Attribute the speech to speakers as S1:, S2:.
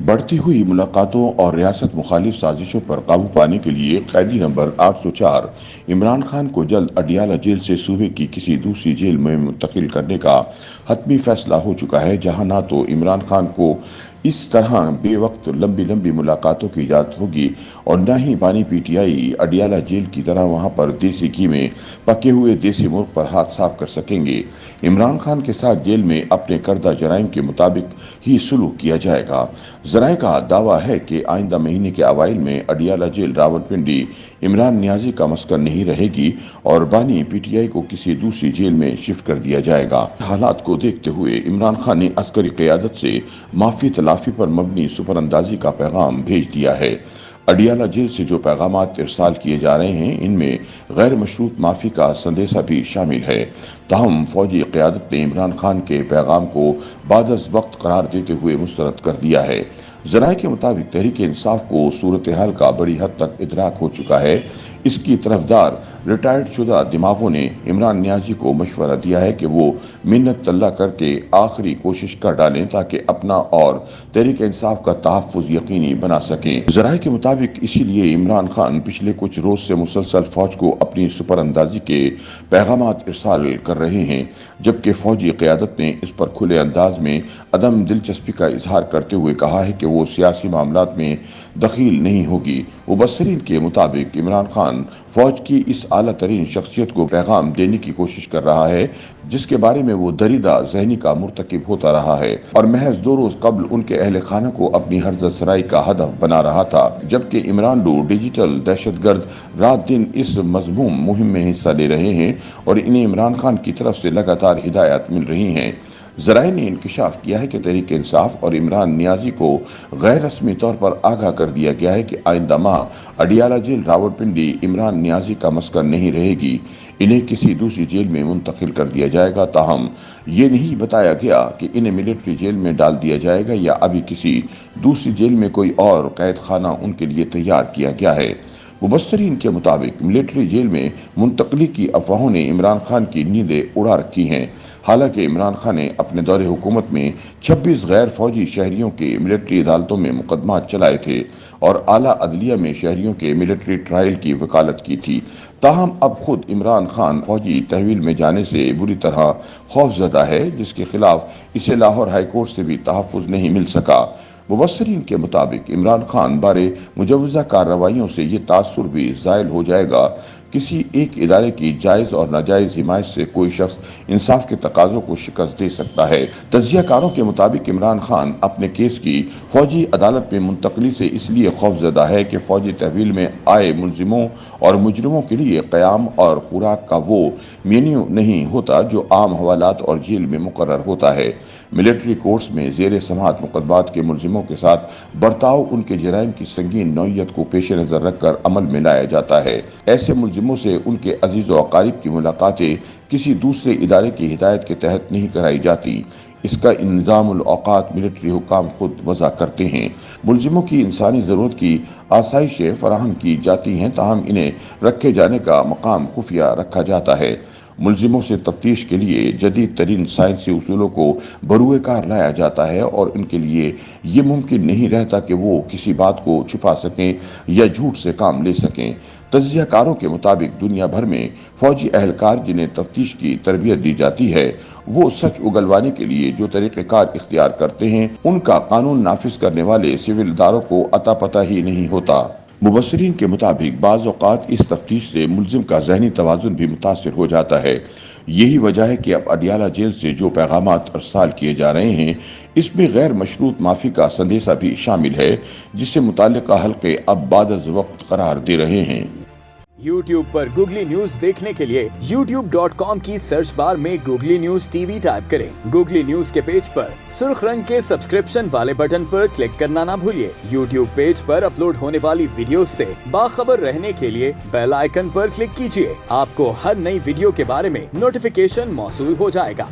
S1: बढ़ती हुई मुलाकातों और रियासत मुखालिफ साजिशों पर काबू पाने के लिए कैदी नंबर 804 इमरान खान को जल्द अडियाला जेल से सूबे की किसी दूसरी जेल में मुंतकिल करने का हतमी फैसला हो चुका है, जहां ना तो इमरान खान को इस तरह बेवक्त लंबी लंबी मुलाकातों की इजाजत होगी और न ही बानी पीटीआई अडियाला जेल की तरह वहां पर देसी घी में पके हुए देसी मुर्ग पर हाथ साफ कर सकेंगे। इमरान खान के साथ जेल में अपने करदा जराइम के मुताबिक ही सुलूक किया जाएगा। जराये का दावा है कि आइंदा महीने के अवाइल में अडियाला जेल रावलपिंडी इमरान नियाजी का मस्कन नहीं रहेगी और बानी पीटीआई को किसी दूसरी जेल में शिफ्ट कर दिया जाएगा। हालात को देखते हुए इमरान खान ने अस्करी क़यादत से माफी तलाफी पर मबनी सुपर अंदाजी का पैगाम भेज दिया है। अडियाला जेल से जो पैगामात इरसाल किए जा रहे हैं, इनमें गैर मशरूत माफी का संदेशा भी शामिल है। ताहम फौजी क़यादत ने इमरान खान के पैगाम को बादस वक्त करार देते हुए मुस्तरद कर दिया है। ज़राए के मुताबिक तहरीक इंसाफ को सूरत हाल का बड़ी हद तक इदराक हो चुका है। इसकी तरफदार रिटायर्ड शुदा दिमागों ने इमरान नियाजी को मशवरा दिया है कि वो मिन्नत तल्ला करके आखिरी कोशिश कर डालें ताकि अपना और तहरीक इंसाफ का तहफ़्फ़ुज़ यकीनी बना सकें। ज़राए के मुताबिक इसीलिए इमरान खान पिछले कुछ रोज से मुसलसल फौज को अपनी सुपर अंदाजी के पैगामात इरसाल कर रहे हैं, जबकि फौजी क़यादत ने इस पर खुले अंदाज में अदम दिलचस्पी का इजहार करते हुए कहा है कि वो सियासी मामलात में दखील नहीं होगी। मुबस्सिरीन के मुताबिक इमरान खान फौज की इस आला तरीन शख्सियत को पैगाम देने की कोशिश कर रहा है, जिसके बारे में वो दरीदा ज़हनी का मुर्तकिब होता रहा है और महज 2 रोज कबल उनके अहल खाना को अपनी हरजत सराई का हदफ बना रहा था, जबकि इमरान डो डिजिटल दहशतगर्द रात दिन इस मज़मूम मुहिम में हिस्सा ले रहे हैं और इन्हें इमरान खान की तरफ से लगातार हिदायत मिल रही हैं। ज़राए ने इंकशाफ किया है कि तहरीक इंसाफ और इमरान नियाजी को गैर रस्मी तौर पर आगाह कर दिया गया है कि आइंदा माह अडियाला जेल रावलपिंडी इमरान नियाजी का मस्कन नहीं रहेगी, इन्हें किसी दूसरी जेल में मुंतकिल कर दिया जाएगा। ताहम ये नहीं बताया गया कि इन्हें मिलिट्री जेल में डाल दिया जाएगा या अभी किसी दूसरी जेल में कोई और कैद खाना उनके लिए तैयार किया गया है। मुबस्सिरीन के मुताबिक मिलिट्री जेल में मुंतकली की अफवाहों ने इमरान खान की नींदें उड़ा रखी हैं। हालांकि इमरान खान ने अपने दौरे हुकूमत में 26 गैर फौजी शहरियों के मिलिट्री अदालतों में मुकदमा चलाए थे और आला अदलिया में शहरियों के मिलिट्री ट्रायल की वकालत की थी। ताहम अब खुद इमरान खान फौजी तहवील में जाने से बुरी तरह खौफजदा है, जिसके खिलाफ इसे लाहौर हाईकोर्ट से भी तहफ़्फ़ुज़ नहीं मिल सका। मुबस्सिरीन के मुताबिक इमरान खान बारे मुजवज़ा कार्रवाइयों से ये तासुर भी ज़ायल हो जाएगा। किसी एक इदारे की जायज़ और नाजायज़ हिमायत से कोई शख्स इंसाफ के तकाज़ों को शिकस्त दे सकता है। तज्ज़ियाकारों के मुताबिक इमरान खान अपने केस की फौजी अदालत में मुंतकली से इसलिए खौफजदा है कि फौजी तहवील में आए मुलजिमों और मुजरिमों के लिए क़याम और खुराक का वो मेन्यू नहीं होता जो आम हवालात और जेल में मुकर्रर होता है। मिलिट्री कोर्ट्स में ज़ेर समाअत मुकदमात के मुलजिमों के साथ बर्ताव उनके जराइम की संगीन नौइयत को पेश नज़र रखकर अमल में लाया जाता है। ऐसे मुलजिमों से उनके अजीज़ व अकारीब की मुलाकातें किसी दूसरे इदारे की हिदायत के तहत नहीं कराई जाती। इसका इंतज़ामुल औक़ात मिलिट्री हुकाम खुद वज़ा करते हैं। मुलजिमों की इंसानी ज़रूरत की आसाइशें फराहम की जाती हैं, ताहम इन्हें रखे जाने का मकाम खुफिया रखा जाता है। मुलजिमों से तफ्तीश के लिए जदीद तरीन साइंसी उसूलों को बरूए कार लाया जाता है और इनके लिए ये मुमकिन नहीं रहता कि वो किसी बात को छुपा सकें या झूठ से काम ले सकें। तज्ज़ियाकारों के मुताबिक दुनिया भर में फौजी अहलकार जिन्हें तफ्तीश की तरबियत दी जाती है, वो सच उगलवाने के लिए जो तरीक़ेकार इख्तियार करते हैं, उनका कानून नाफिज करने वाले सिविल इदारों को अता पता ही नहीं होता। मुबस्सिरीन के मुताबिक बाज़ औक़ात इस तफ्तीश से मुलजिम का ज़हनी तवाज़ुन भी मुतासिर हो जाता है। यही वजह है कि अब अडियाला जेल से जो पैगामात इरसाल किए जा रहे हैं, इसमें गैर मशरूत माफ़ी का संदेशा भी शामिल है, जिससे मुताल्लिक़ा हल्क़े अब बादज़ वक्त करार दे रहे हैं।
S2: YouTube पर गूगली न्यूज देखने के लिए youtube.com की सर्च बार में गूगली न्यूज टीवी टाइप करें। गूगली न्यूज के पेज पर सुर्ख रंग के सब्सक्रिप्शन वाले बटन पर क्लिक करना ना भूलिए। YouTube पेज पर अपलोड होने वाली वीडियोस से बाखबर रहने के लिए बेल आइकन पर क्लिक कीजिए। आपको हर नई वीडियो के बारे में नोटिफिकेशन मौसूल हो जाएगा।